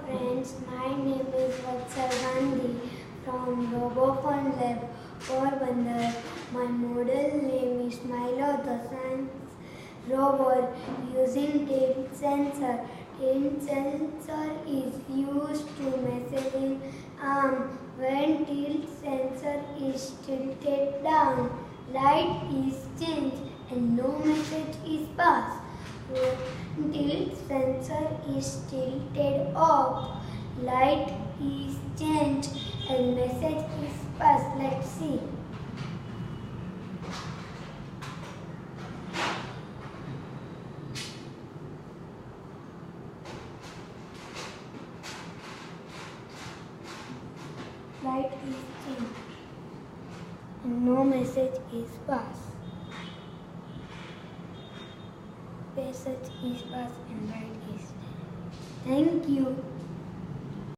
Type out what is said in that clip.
friends, my name is Vatsal Gandhi from Robofun Lab, Porbandar. My model name is Milo the Science Rover using tilt sensor. Tilt sensor is used to measure in arm. When tilt sensor is tilted down, light is changed and no message is passed. When tilt sensor is tilted off, light is changed and message is passed. Let's see. Light is changed and no message is passed. Message is passed and light is changed. Thank you.